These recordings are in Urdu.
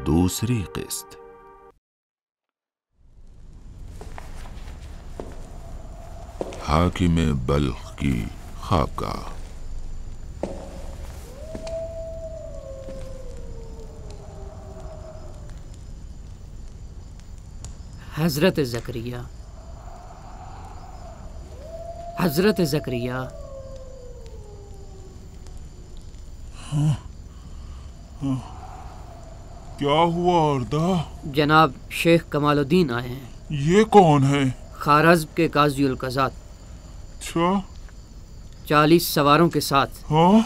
دوسری قسط۔ حاکم بلخ کی خوابگاہ۔ حضرت زکریا، حضرت زکریا۔ کیا ہوا اردا؟ جناب شیخ کمال الدین آئے ہیں۔ یہ کون ہے؟ خوارزم کے قاضی القضات۔ اچھا، 40 سواروں کے ساتھ۔ ہاں،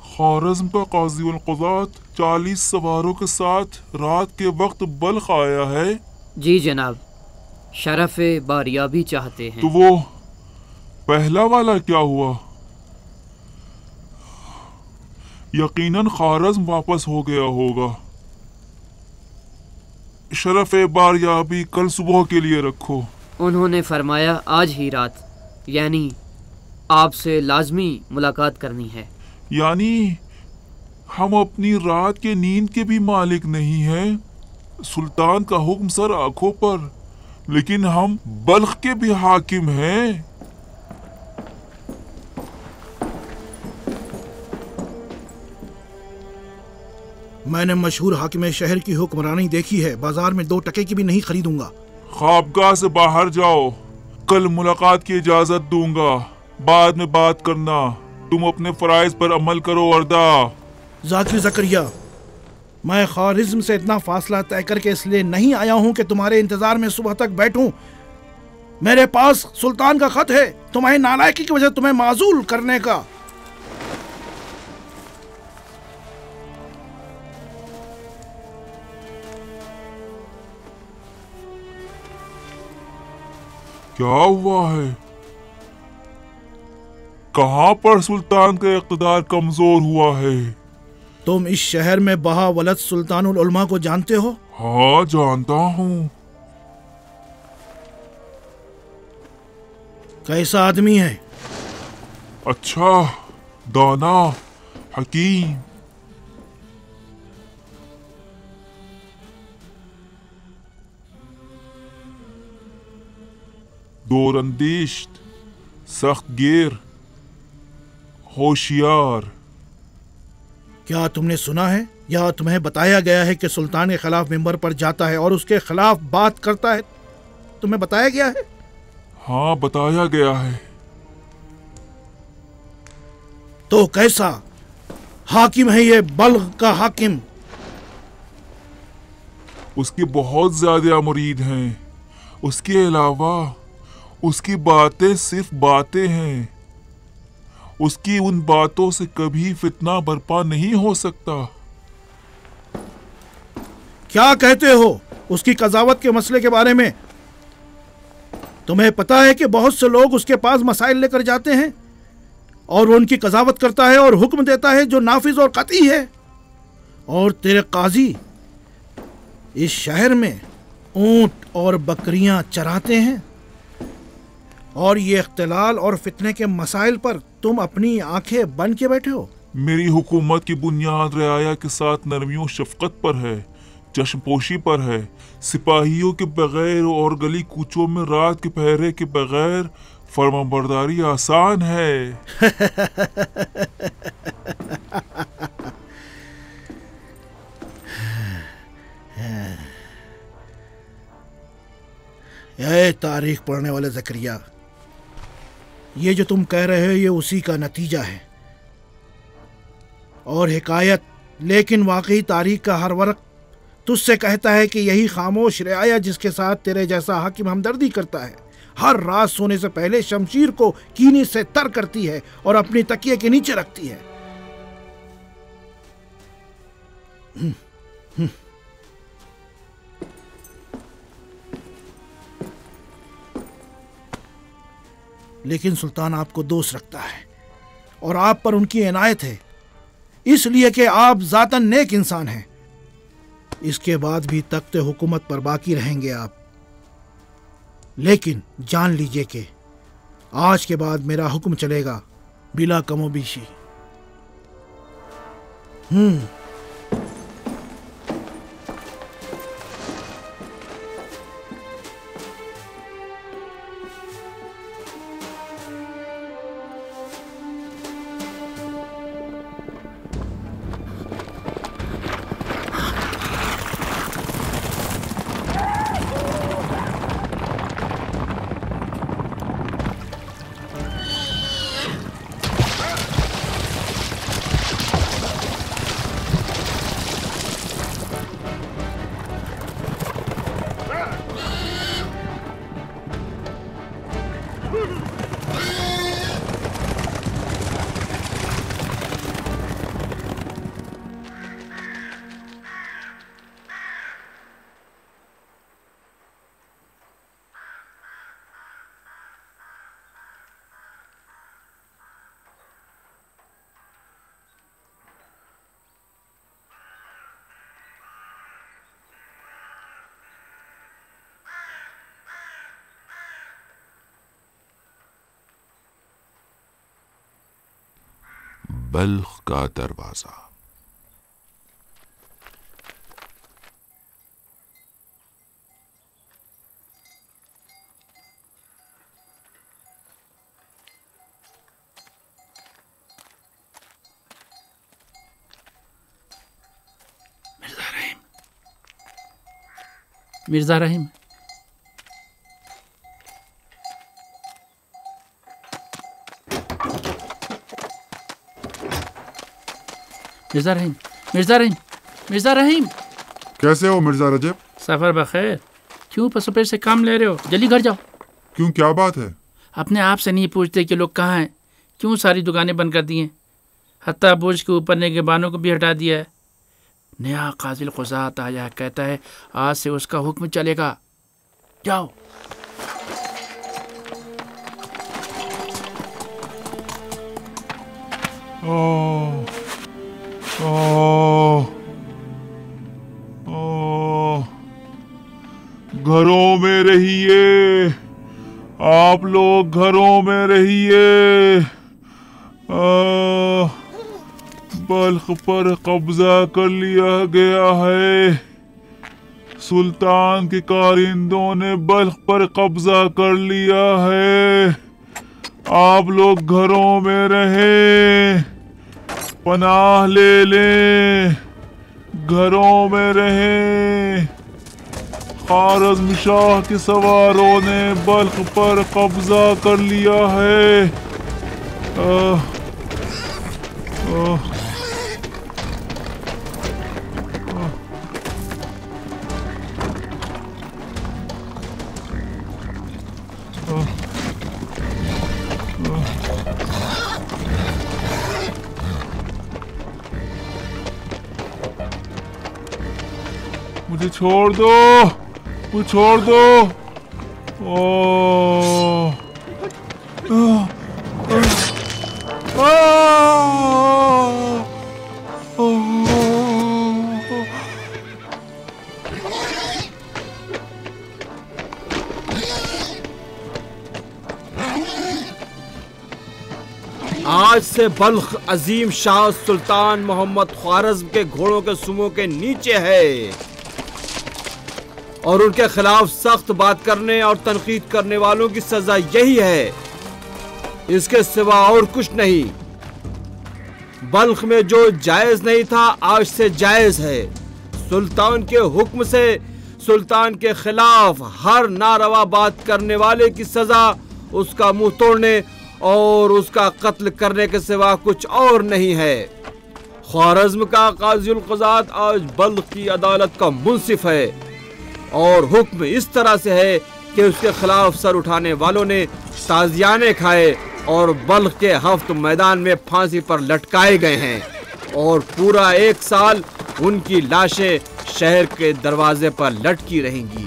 خوارزم کا قاضی القضات 40 سواروں کے ساتھ رات کے وقت بلخ آیا ہے؟ جی جناب، شرف باریابی چاہتے ہیں۔ تو وہ پہلا والا کیا ہوا؟ یقیناً خوارزم واپس ہو گیا ہوگا۔ شرف باریابی کل صبح کے لیے رکھو۔ انہوں نے فرمایا آج ہی رات، یعنی آپ سے لازمی ملاقات کرنی ہے۔ یعنی ہم اپنی رات کے نیند کے بھی مالک نہیں ہیں؟ سلطان کا حکم سر آنکھوں پر، لیکن ہم بلخ کے بھی حاکم ہیں۔ میں نے مشہور حاکم شہر کی حکمرانی دیکھی ہے، بازار میں 2 ٹکے کی بھی نہیں خریدوں گا۔ خوابگاہ سے باہر جاؤ، کل ملاقات کی اجازت دوں گا، بعد میں بات کرنا۔ تم اپنے فرائض پر عمل کرو اردا۔ ذاکر زکریا، میں خوارزم سے اتنا فاصلہ طے کر کے اس لیے نہیں آیا ہوں کہ تمہارے انتظار میں صبح تک بیٹھوں۔ میرے پاس سلطان کا خط ہے تمہاری نالائکی کی وجہ تمہیں معزول کرنے کا۔ کیا ہوا ہے؟ کہاں پر سلطان کا اقتدار کمزور ہوا ہے؟ تم اس شہر میں بہا ولد سلطان العلماء کو جانتے ہو؟ ہاں، جانتا ہوں۔ کیسا آدمی ہے؟ اچھا، دانا، حکیم۔ دور اندیش، سخت گیر، ہوشیار۔ کیا تم نے سنا ہے یا تمہیں بتایا گیا ہے کہ سلطان کے خلاف ممبر پر جاتا ہے اور اس کے خلاف بات کرتا ہے؟ تمہیں بتایا گیا ہے؟ ہاں، بتایا گیا ہے۔ تو کیسا حاکم ہے یہ بلخ کا حاکم؟ اس کے بہت زیادہ مرید ہیں۔ اس کے علاوہ اس کی باتیں صرف باتیں ہیں۔ اس کی ان باتوں سے کبھی فتنہ برپا نہیں ہو سکتا۔ کیا کہتے ہو اس کی قضاوت کے مسئلے کے بارے میں؟ تمہیں پتا ہے کہ بہت سے لوگ اس کے پاس مسائل لے کر جاتے ہیں اور وہ ان کی قضاوت کرتا ہے اور حکم دیتا ہے جو نافذ اور قطعی ہے، اور تیرے قاضی اس شہر میں اونٹ اور بکریاں چراتے ہیں، اور یہ اختلال اور فتنے کے مسائل پر تم اپنی آنکھیں بند کے بیٹھے ہو۔ میری حکومت کی بنیاد رعایا کے ساتھ نرمی و شفقت پر ہے، چشم پوشی پر ہے۔ سپاہیوں کے بغیر اور گلی کوچوں میں رات کے پہرے کے بغیر فرمانبرداری آسان ہے۔ اے تاریخ پڑھنے والے زکریا، یہ جو تم کہہ رہے ہو یہ اسی کا نتیجہ ہے اور حکایت، لیکن واقعی تاریخ کا ہر ورق تجھ سے کہتا ہے کہ یہی خاموش رعایا جس کے ساتھ تیرے جیسا حاکم ہمدردی کرتا ہے، ہر رات سونے سے پہلے شمشیر کو کینے سے تر کرتی ہے اور اپنی تکیے کے نیچے رکھتی ہے۔ لیکن سلطان آپ کو دوست رکھتا ہے اور آپ پر ان کی عنایت ہے، اس لیے کہ آپ ذاتاً نیک انسان ہیں۔ اس کے بعد بھی تخت حکومت پر باقی رہیں گے آپ، لیکن جان لیجئے کہ آج کے بعد میرا حکم چلے گا بلا کم و بیشی۔ بلخ کا دروازہ۔ مرزا رحیم، مرزا رحیم، مرزا رحیم، مرزا رحیم، کیسے ہو مرزا رجب؟ سفر بخیر۔ کیوں پسپیر سے کام لے رہے ہو؟ جلدی گھر جاؤ۔ کیوں، کیا بات ہے؟ اپنے آپ سے نہیں پوچھتے کہ لوگ کہاں ہیں؟ کیوں ساری دکانیں بند کر دی ہیں؟ حتیٰ برج کے اوپر نگہبانوں کو بھی ہٹا دیا ہے۔ نیا قاضی القضات آیا، کہتا ہے آج سے اس کا حکم چلے گا۔ جاؤ۔ گھروں میں رہیے، آپ لوگ گھروں میں رہیے۔ بلخ پر قبضہ کر لیا گیا ہے، سلطان کے کارندوں نے بلخ پر قبضہ کر لیا ہے۔ آپ لوگ گھروں میں رہیں، پناہ لے لیں، گھروں میں رہیں۔ خوارزم شاہ کے سواروں نے بلخ پر قبضہ کر لیا ہے۔ مجھے چھوڑ دو، مجھے چھوڑ دو۔ آج سے بلخ عظیم شاہ سلطان محمد خوارزم کے گھوڑوں کے سموں کے نیچے ہے، اور ان کے خلاف سخت بات کرنے اور تنقید کرنے والوں کی سزا یہی ہے، اس کے سوا اور کچھ نہیں۔ بلخ میں جو جائز نہیں تھا آج سے جائز ہے۔ سلطان کے حکم سے سلطان کے خلاف ہر ناروا بات کرنے والے کی سزا اس کا منہ توڑنے اور اس کا قتل کرنے کے سوا کچھ اور نہیں ہے۔ خوارزم کا قاضی القضات آج بلخ کی عدالت کا منصف ہے، اور حکم اس طرح سے ہے کہ اس کے خلاف سر اٹھانے والوں نے تازیانے کھائے اور بلخ کے ہفت میدان میں پھانسی پر لٹکائے گئے ہیں، اور پورا 1 سال ان کی لاشیں شہر کے دروازے پر لٹکی رہیں گی۔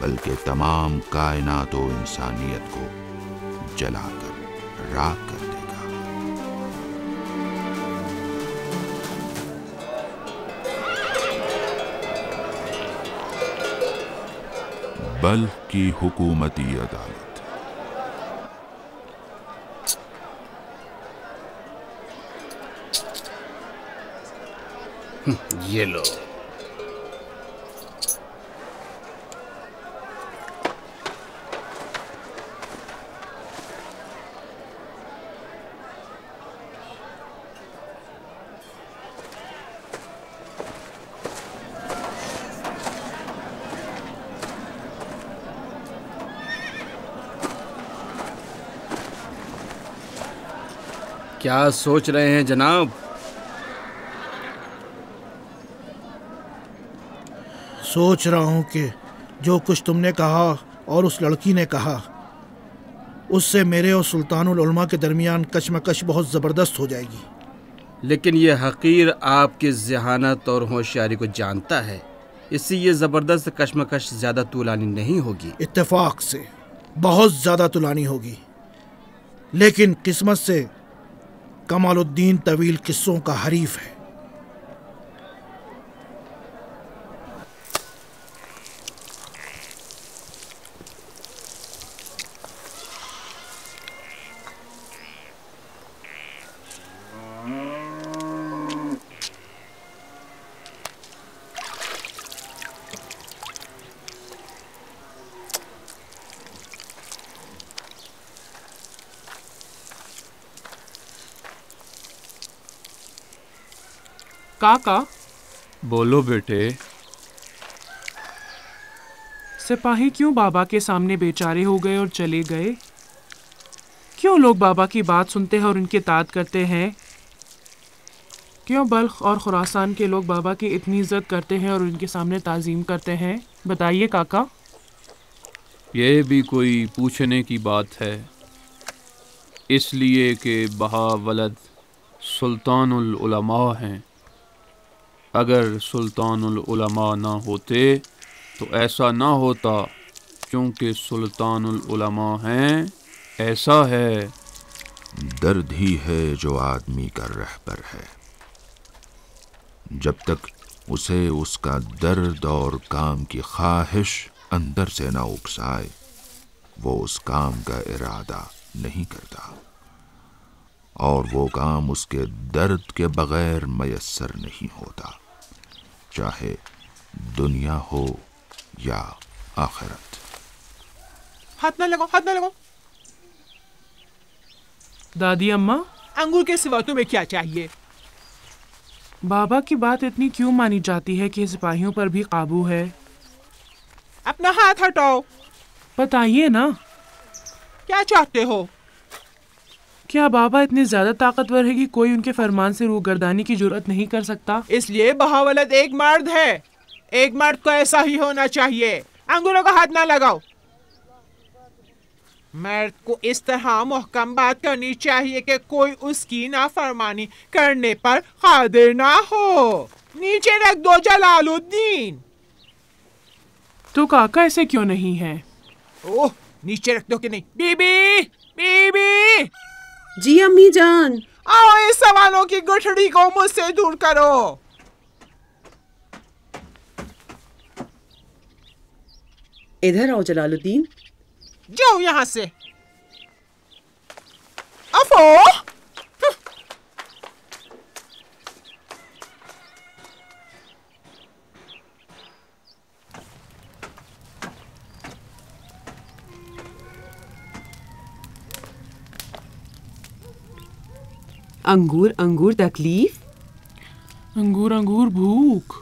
بلکہ تمام کائنات و انسانیت کو جلا کر راکھ کر دے گا۔ بلخ کی حکومتی عدالت۔ یہ لو۔ کیا سوچ رہے ہیں جناب؟ سوچ رہا ہوں کہ جو کچھ تم نے کہا اور اس لڑکی نے کہا اس سے میرے اور سلطان العلماء کے درمیان کشمکش بہت زبردست ہو جائے گی۔ لیکن یہ حقیر آپ کی ذہانت اور ہوشیاری کو جانتا ہے، اس سے یہ زبردست کشمکش زیادہ طولانی نہیں ہوگی۔ اتفاق سے بہت زیادہ طولانی ہوگی، لیکن قسمت سے کمال الدین طویل قصوں کا حریف ہے۔ کاکا بولو بیٹے۔ سپاہی کیوں بابا کے سامنے بیچارے ہو گئے اور چلے گئے؟ کیوں لوگ بابا کی بات سنتے ہیں اور ان کی اطاعت کرتے ہیں؟ کیوں بلخ اور خراسان کے لوگ بابا کی اتنی عزت کرتے ہیں اور ان کے سامنے تعظیم کرتے ہیں؟ بتائیے کاکا۔ یہ بھی کوئی پوچھنے کی بات ہے؟ اس لیے کہ بہا ولد سلطان العلماء ہیں۔ اگر سلطان العلماء نہ ہوتے تو ایسا نہ ہوتا، کیونکہ سلطان العلماء ہیں، ایسا ہے۔ درد ہی ہے جو آدمی کا رہبر ہے، جب تک اسے اس کا درد اور کام کی خواہش اندر سے نہ اکسائے وہ اس کام کا ارادہ نہیں کرتا، اور وہ کام اس کے درد کے بغیر میسر نہیں ہوتا، چاہے دنیا ہو یا آخرت۔ ہاتھ نہ لگاؤ، ہاتھ نہ لگاؤ۔ دادی اماں، انگور کے سوا تمہیں کیا چاہیے؟ بابا کی بات اتنی کیوں مانی جاتی ہے کہ سپاہیوں پر بھی قابو ہے؟ اپنا ہاتھ ہٹاؤ۔ بتائیے نا، کیا چاہتے ہو؟ کیا بابا اتنے زیادہ طاقتور ہے کہ کوئی ان کے فرمان سے روگردانی کی جرأت نہیں کر سکتا؟ اس لیے بہاولد ایک مرد ہے، ایک مرد کو ایسا ہی ہونا چاہیے۔ انگوروں کا ہاتھ نہ لگاؤ۔ مرد کو اس طرح محکم بات کرنی چاہیے کہ کوئی اس کی نافرمانی کرنے پر قادر نہ ہو۔ نیچے رکھ دو جلال الدین۔ تو کاکا ایسے کیوں نہیں ہے؟ اوہ، نیچے رکھ دو کہ نہیں؟ بی بی، بی بی۔ جی امی جان۔ آؤ اس سوالوں کی گٹھڑی کو مجھ سے دور کرو۔ ادھر آؤ جلال الدین۔ جاؤ یہاں سے۔ افو، انگور انگور تکلیف، انگور انگور بھوک۔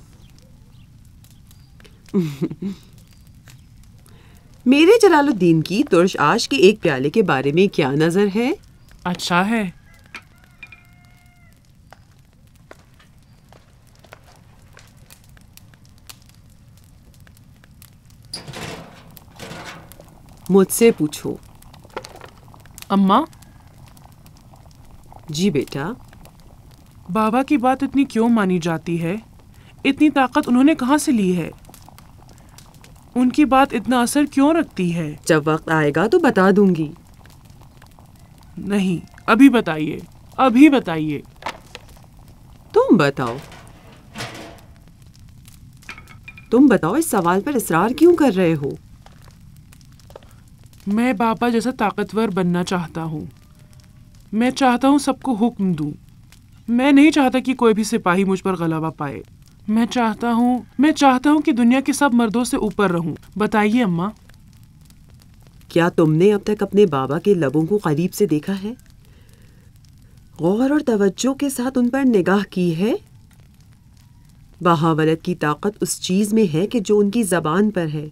میرے جلال الدین کی ترش آش کے ایک پیالے کے بارے میں کیا نظر ہے؟ اچھا ہے۔ مجھ سے پوچھو۔ اماں۔ جی بیٹا۔ بابا کی بات اتنی کیوں مانی جاتی ہے؟ اتنی طاقت انہوں نے کہاں سے لی ہے؟ ان کی بات اتنا اثر کیوں رکھتی ہے؟ جب وقت آئے گا تو بتا دوں گی۔ نہیں، ابھی بتائیے، ابھی بتائیے۔ تم بتاؤ، تم بتاؤ، اس سوال پر اصرار کیوں کر رہے ہو؟ میں بابا جیسا طاقتور بننا چاہتا ہوں۔ میں چاہتا ہوں سب کو حکم دوں۔ میں نہیں چاہتا کہ کوئی بھی سپاہی مجھ پر غلبہ پائے۔ میں چاہتا ہوں کہ دنیا کے سب مردوں سے اوپر رہوں۔ بتائیے اماں۔ کیا تم نے اب تک اپنے بابا کے لبوں کو قریب سے دیکھا ہے؟ غور اور توجہ کے ساتھ ان پر نگاہ کی ہے؟ بہاولد کی طاقت اس چیز میں ہے کہ جو ان کی زبان پر ہے۔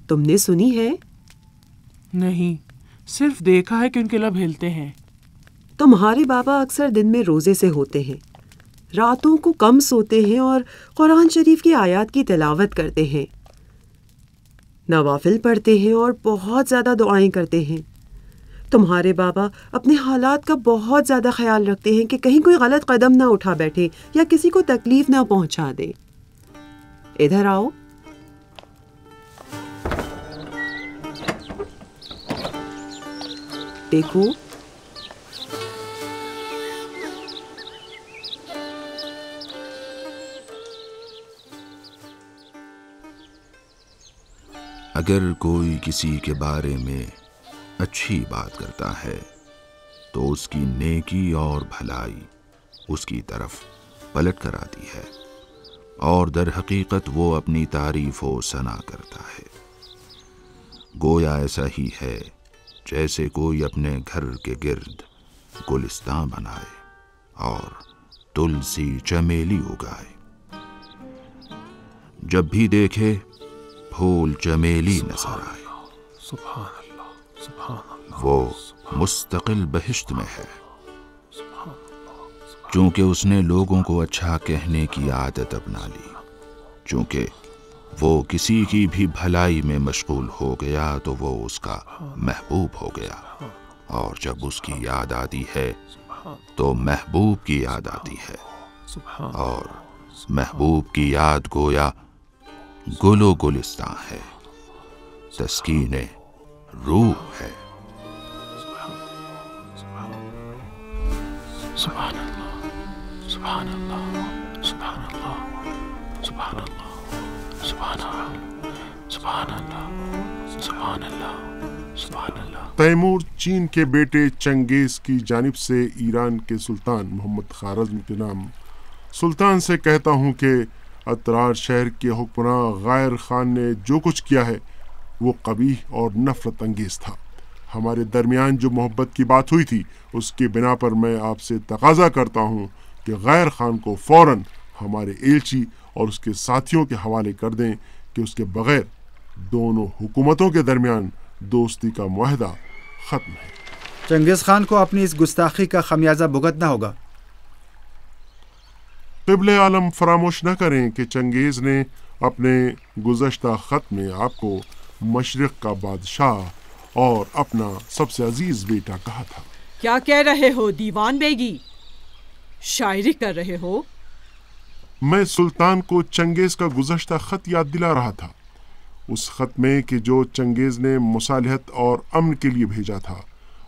تم نے سنی ہے؟ نہیں، صرف دیکھا ہے کہ ان کے لب ہلتے ہیں۔ تمہارے بابا اکثر دن میں روزے سے ہوتے ہیں، راتوں کو کم سوتے ہیں اور قرآن شریف کی آیات کی تلاوت کرتے ہیں، نوافل پڑھتے ہیں اور بہت زیادہ دعائیں کرتے ہیں۔ تمہارے بابا اپنے حالات کا بہت زیادہ خیال رکھتے ہیں کہ کہیں کوئی غلط قدم نہ اٹھا بیٹھے یا کسی کو تکلیف نہ پہنچا دے۔ ادھر آؤ۔ دیکھو، اگر کوئی کسی کے بارے میں اچھی بات کرتا ہے تو اس کی نیکی اور بھلائی اس کی طرف پلٹ کر آتی ہے، اور در حقیقت وہ اپنی تعریف و ثنا کرتا ہے۔ گویا ایسا ہی ہے جیسے کوئی اپنے گھر کے گرد گلستان بنائے اور تلسی چمیلی اگائے، جب بھی دیکھے پھول چمیلی نظر آئے، سبحان اللہ، سبحان اللہ، وہ مستقل بہشت میں ہے۔ چونکہ اس نے لوگوں کو اچھا کہنے کی عادت اپنا لی، چونکہ وہ کسی کی بھی بھلائی میں مشغول ہو گیا تو وہ اس کا محبوب ہو گیا، اور جب اس کی یاد آتی ہے تو محبوب کی یاد آتی ہے، اور محبوب کی یاد گویا گل و گلستان ہے، تسکین روح ہے۔ سبحان اللہ، سبحان اللہ، سبحان اللہ، سبحان اللہ، سبحان اللہ، سبحان اللہ، سبحان اللہ، سبحان اللہ۔ تیمور چین کے بیٹے چنگیز کی جانب سے ایران کے سلطان محمد خوارزم کے نام سلطان سے کہتا ہوں کہ اترار شہر کے حکمراں غائر خان نے جو کچھ کیا ہے وہ قبیح اور نفرت انگیز تھا۔ ہمارے درمیان جو محبت کی بات ہوئی تھی اس کی بنا پر میں آپ سے تقاضا کرتا ہوں کہ غیر خان کو فوراً ہمارے ایلچی اور اس کے ساتھیوں کے حوالے کر دیں کہ اس کے بغیر دونوں حکومتوں کے درمیان دوستی کا معاہدہ ختم ہے۔ چنگیز خان کو اپنی اس گستاخی کا خمیازہ بھگتنا ہوگا۔ قبل عالم فراموش نہ کریں کہ چنگیز نے اپنے گزشتہ خط میں آپ کو مشرق کا بادشاہ اور اپنا سب سے عزیز بیٹا کہا تھا۔ کیا کہہ رہے ہو دیوان بیگی؟ شاعری کر رہے ہو؟ میں سلطان کو چنگیز کا گزشتہ خط یاد دلا رہا تھا، اس خط میں کہ جو چنگیز نے مصالحت اور امن کے لیے بھیجا تھا،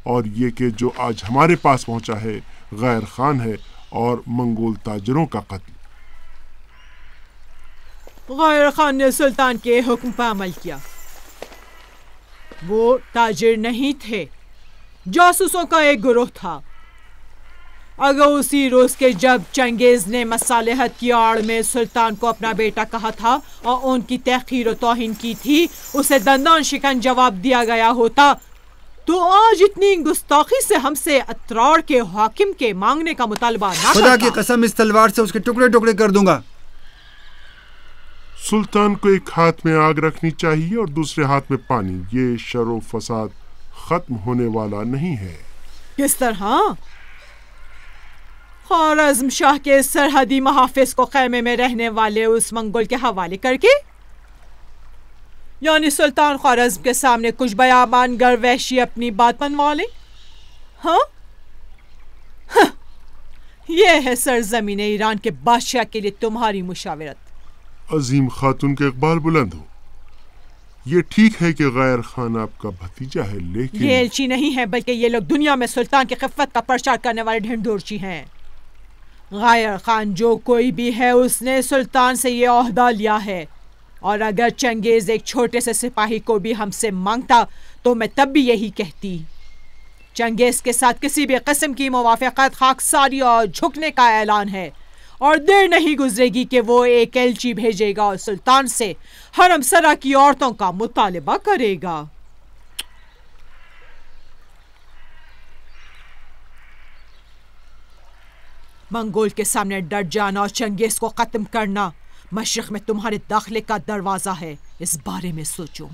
اور یہ کہ جو آج ہمارے پاس پہنچا ہے غیر خان ہے اور منگول تاجروں کا قتل۔ غیر خان نے سلطان کے حکم پر عمل کیا۔ وہ تاجر نہیں تھے، جاسوسوں کا ایک گروہ تھا۔ اگر اسی روز کے جب چنگیز نے مصالحت کی آڑ میں سلطان کو اپنا بیٹا کہا تھا اور ان کی تحقیر و توہین کی تھی، اسے دندان شکن جواب دیا گیا ہوتا، تو آج اتنی گستاخی سے ہم سے اترار کے حاکم کے مانگنے کا مطالبہ نہ کرتا۔ خدا کی قسم اس تلوار سے اس کے ٹکڑے ٹکڑے کر دوں گا۔ سلطان کو ایک ہاتھ میں آگ رکھنی چاہیے اور دوسرے ہاتھ میں پانی۔ یہ شر و فساد ختم ہونے والا نہیں ہے۔ کس طرح؟ خوارزم شاہ کے سرحدی محافظ کو خیمے میں رہنے والے اس منگول کے حوالے کر کے؟ یعنی سلطان خوارزم کے سامنے کچھ بیابان گر وحشی اپنی بات منوا لیں؟ ہاں، یہ ہے سرزمین ایران کے بادشاہ کے لیے تمہاری مشاورت۔ عظیم خاتون کے اقبال بلند ہو۔ یہ ٹھیک ہے کہ غیر خان آپ کا بھتیجا ہے، لیکن یہ ایلچی نہیں ہے بلکہ یہ لوگ دنیا میں سلطان کی خفت کا پرچار کرنے والے ڈھنڈورچی ہیں۔ غیر خان جو کوئی بھی ہے اس نے سلطان سے یہ عہدہ لیا ہے، اور اگر چنگیز ایک چھوٹے سے سپاہی کو بھی ہم سے مانگتا تو میں تب بھی یہی کہتی۔ چنگیز کے ساتھ کسی بھی قسم کی موافقت خاکساری اور جھکنے کا اعلان ہے، اور دیر نہیں گزرے گی کہ وہ ایک ایلچی بھیجے گا اور سلطان سے حرم سرا کی عورتوں کا مطالبہ کرے گا۔ منگول کے سامنے ڈٹ جانا اور چنگیز کو ختم کرنا مشرق میں تمہارے داخلے کا دروازہ ہے، اس بارے میں سوچو۔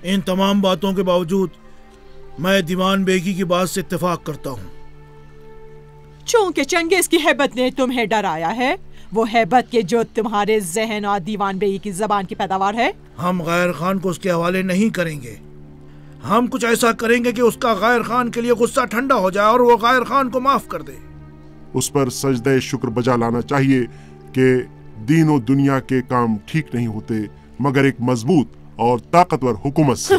ان تمام باتوں کے باوجود میں دیوان بیگی کی بات سے اتفاق کرتا ہوں۔ چونکہ چنگیز کی ہیبت نے تمہیں ڈرایا ہے، وہ ہیبت کے جو تمہارے ذہن اور دیوان بیگی کی زبان کی پیداوار ہے، ہم غیر خان کو اس کے حوالے نہیں کریں گے۔ ہم کچھ ایسا کریں گے کہ اس کا غیر خان کے لیے غصہ ٹھنڈا ہو جائے اور وہ غیر خان کو معاف کر دے۔ اس پر سجدہ شکر بجا لانا چاہیے کہ دین و دنیا کے کام ٹھیک نہیں ہوتے مگر ایک مضبوط اور طاقتور حکومت سے۔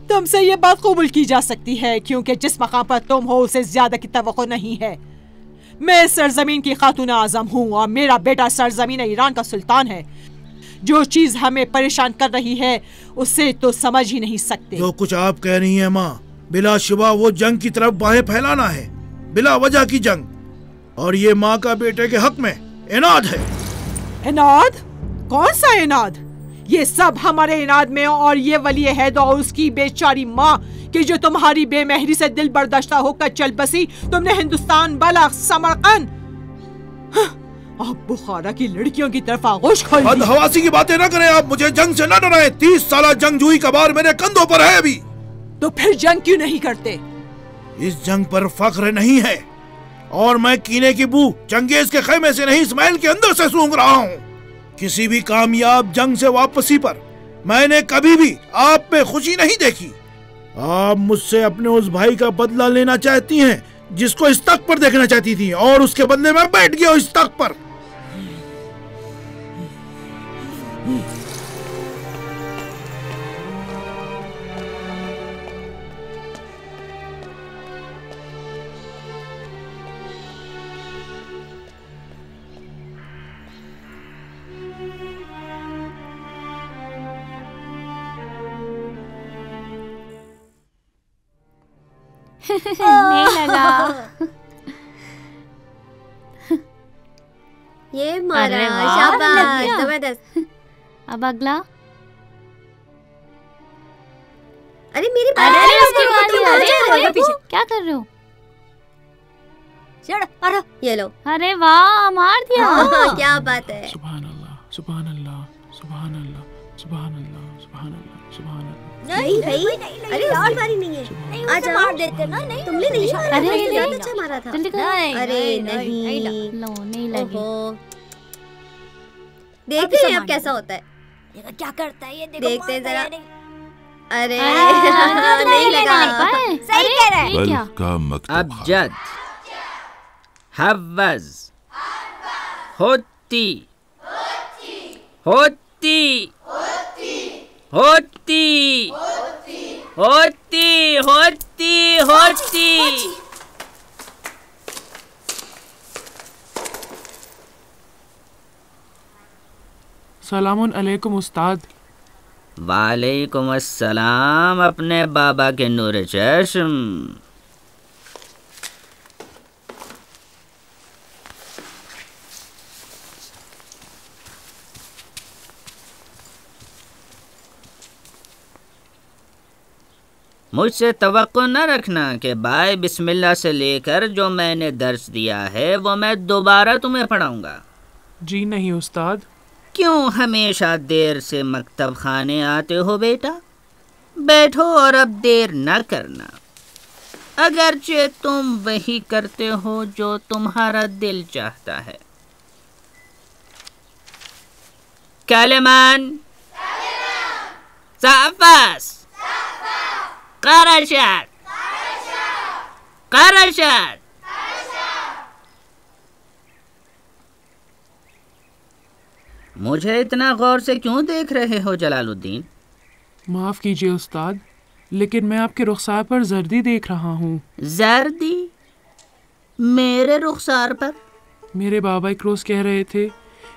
تم سے یہ بات قبول کی جا سکتی ہے کیونکہ جس مقام پر تم ہو اسے زیادہ کی توقع نہیں ہے۔ میں سرزمین کی خاتون اعظم ہوں اور میرا بیٹا سرزمین ایران کا سلطان ہے۔ جو چیز ہمیں پریشان کر رہی ہے اسے تو سمجھ ہی نہیں سکتے۔ جو کچھ آپ کہہ رہی ہیں ماں، بلا شبہ وہ جنگ کی طرف باہیں پھیلانا ہے، بلا وجہ کی جنگ، اور یہ ماں کا بیٹے کے حق میں عناد ہے۔ عناد؟ کون سا عناد؟ یہ سب ہمارے عناد میں، اور یہ ولی عہد اور اس کی بیچاری ماں کہ جو تمہاری بے مہری سے دل برداشتہ ہو کر چل بسی، تم نے ہندوستان، بلخ، سمرقند اور بخارا کی لڑکیوں کی طرف آغوش کھول دی۔ بدحواسی کی باتیں نہ کریں آپ، مجھے جنگ سے نہ ڈرائیں۔ 30 سالہ جنگجوئی کا بار میرے کندھوں پر ہے ابھی۔ تو پھر جنگ کیوں نہیں کرتے؟ اس جنگ پر فخر نہیں ہے، اور میں کینے کی بو چنگیز کے خیمے سے نہیں اسماعیل کے اندر سے سونگ رہا ہوں۔ کسی بھی کامیاب جنگ سے واپسی پر میں نے کبھی بھی آپ میں خوشی نہیں دیکھی۔ آپ مجھ سے اپنے اس بھائی کا بدلہ لینا چاہتی ہیں جس کو اس تخت پر دیکھنا چاہتی تھی، اور اس کے بدلے میں بیٹھ گیا اس تخت پر۔ نہیں لگا یہ مارا، شاباش، زبردست۔ اب اگلا۔ ارے میری کیا کر رہے ہو؟ یہ لو۔ ارے واہ، مار دیا، کیا بات ہے۔ سبحان اللہ، سبحان اللہ، سبحان اللہ، سبحان اللہ، سبحان اللہ، سبحان اللہ۔ نہیں بھائی، ارے اس کی باری نہیں ہے، آج مار دیتے نا۔ تم نے نہیں مارا، بہت اچھا مارا تھا۔ ارے نہیں لگی۔ دیکھتے ہیں اب کیسا ہوتا ہے، کیا کرتا ہے یہ، دیکھتے ہیں ذرا۔ ارے نہیں لگا، صحیح کہہ رہا ہے۔ بلخ کا مکتب ابجد، حوض، ہوتی، ہوتی، ہوتی، ہوتی، ہوتی، ہوتی۔ سلام علیکم استاد۔ وعلیکم السلام اپنے بابا کے نور چشم۔ مجھ سے توقع نہ رکھنا کہ بائے بسم اللہ سے لے کر جو میں نے درس دیا ہے وہ میں دوبارہ تمہیں پڑھاؤں گا۔ جی نہیں استاد۔ کیوں ہمیشہ دیر سے مکتب خانے آتے ہو بیٹا؟ بیٹھو اور اب دیر نہ کرنا، اگرچہ تم وہی کرتے ہو جو تمہارا دل چاہتا ہے۔ کلمان، صافس، قرشت، قرشت۔ مجھے اتنا غور سے کیوں دیکھ رہے ہو جلال الدین؟ معاف کیجیے استاد، لیکن میں آپ کے رخسار پر زردی دیکھ رہا ہوں۔ زردی؟ میرے رخسار پر؟ میرے بابا ایک روز کہہ رہے تھے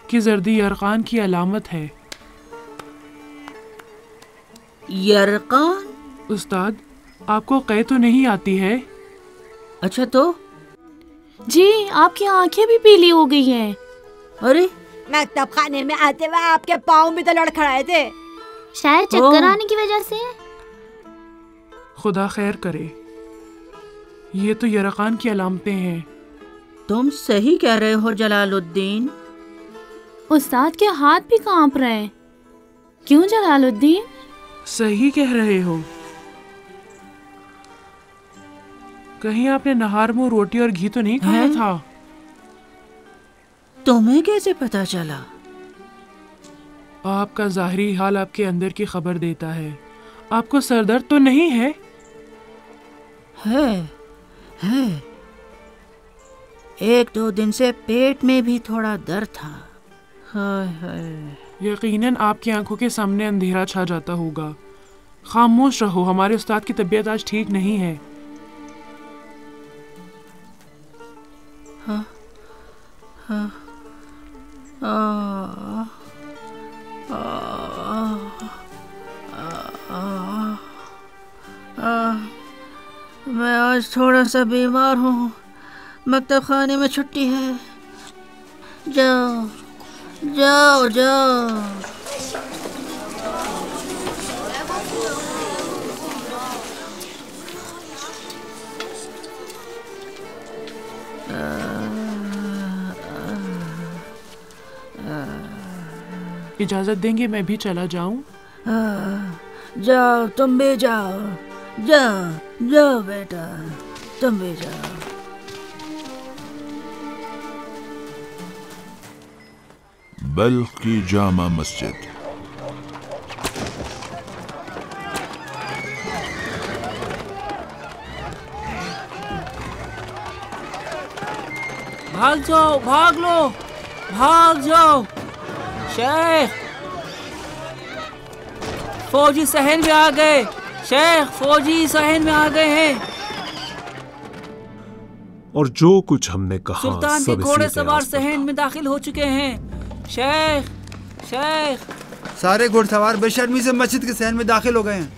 کہ زردی یرقان کی علامت ہے۔ یرقان؟ استاد، آپ کو قے تو نہیں آتی ہے؟ اچھا تو؟ جی آپ کی آنکھیں بھی پیلی ہو گئی ہیں۔ ارے مکتب خانے میں آتے ہوئے آپ کے پاؤں بھی تو لڑکھڑائے تھے۔ شاید چکر آنے کی وجہ سے۔ خدا خیر کرے، یہ تو یرقان کی علامتیں ہیں۔ تم صحیح کہہ رہے ہو جلال الدین۔ استاد کے ہاتھ بھی کانپ رہے ہیں۔ کیوں جلال الدین؟ صحیح کہہ رہے ہو۔ کہیں آپ نے نہار میں روٹی اور گھی تو نہیں کھایا تھا؟ تمہیں کیسے پتا چلا؟ آپ کا ظاہری حال آپ کے اندر کی خبر دیتا ہے۔ آپ کو سر درد تو نہیں ہے؟ ہے۔ 1-2 دن سے پیٹ میں بھی تھوڑا درد تھا۔ یقیناً آپ کی آنکھوں کے سامنے اندھیرا چھا جاتا ہوگا۔ خاموش رہو، ہمارے استاد کی طبیعت آج ٹھیک نہیں ہے۔ میں آج تھوڑا سا بیمار ہوں، مکتب خانے میں چھٹی ہے۔ جاؤ جاؤ جاؤ۔ اجازت دیں گے میں بھی چلا جاؤں؟ جاؤ، تم بھی جاؤ، جاؤ بیٹا، تم بھی جاؤ۔ بلخ کی جامع مسجد۔ بھاگ جاؤ، بھاگ لو، بھاگ جاؤ۔ شیخ، فوجی صحن میں آ گئے۔ شیخ، فوجی صحن میں آ گئے ہیں۔ اور جو کچھ ہم نے کہا سلطان کے گھوڑے سوار صحن میں داخل ہو چکے ہیں۔ شیخ، شیخ، سارے گھوڑ سوار بے شرمی سے مسجد کے صحن میں داخل ہو گئے ہیں۔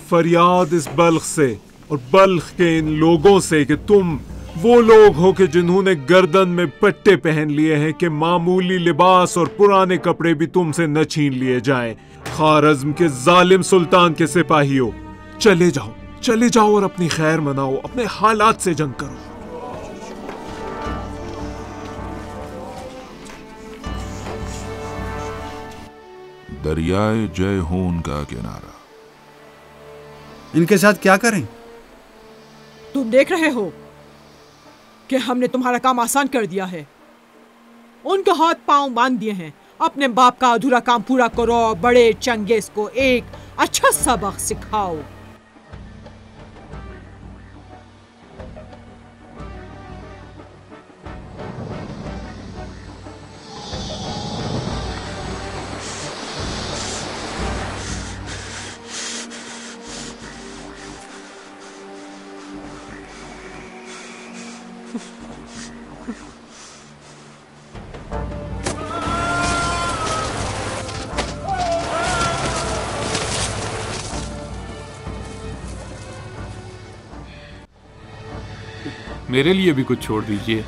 فریاد اس بلخ سے اور بلخ کے ان لوگوں سے کہ تم وہ لوگ ہو کہ جنہوں نے گردن میں پٹے پہن لیے ہیں کہ معمولی لباس اور پرانے کپڑے بھی تم سے نہ چھین لیے جائیں۔ خوارزم کے ظالم سلطان کے سپاہیوں، چلے جاؤ اور اپنی خیر مناؤ، اپنے حالات سے جنگ کرو۔ دریائے جے ہون کا کنارہ۔ ان کے ساتھ کیا کریں؟ تم دیکھ رہے ہو کہ ہم نے تمہارا کام آسان کر دیا ہے۔ ان کے ہاتھ پاؤں باندھ دیے ہیں۔ اپنے باپ کا ادھورا کام پورا کرو اور بڑے چنگیز کو ایک اچھا سبق سکھاؤ۔ میرے لیے بھی کچھ چھوڑ دیجئے۔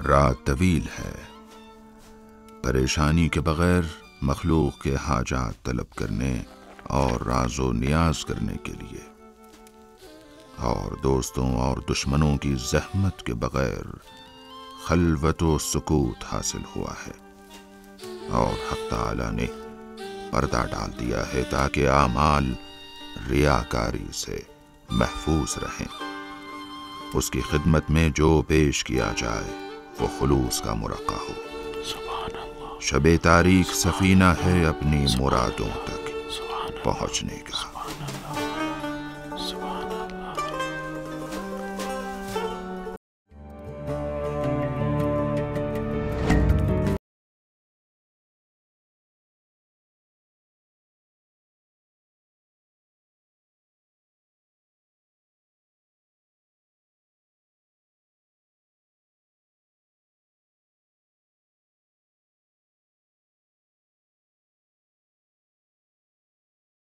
رات طویل ہے، پریشانی کے بغیر مخلوق کے حاجات طلب کرنے اور راز و نیاز کرنے کے لیے، اور دوستوں اور دشمنوں کی زحمت کے بغیر خلوت و سکوت حاصل ہوا ہے، اور حق تعالی نے پردہ ڈال دیا ہے تاکہ اعمال ریاکاری سے محفوظ رہیں۔ اس کی خدمت میں جو پیش کیا جائے وہ خلوص کا مرقع ہو۔ شب تاریخ سفینہ ہے اپنی مرادوں تک پہنچنے کا۔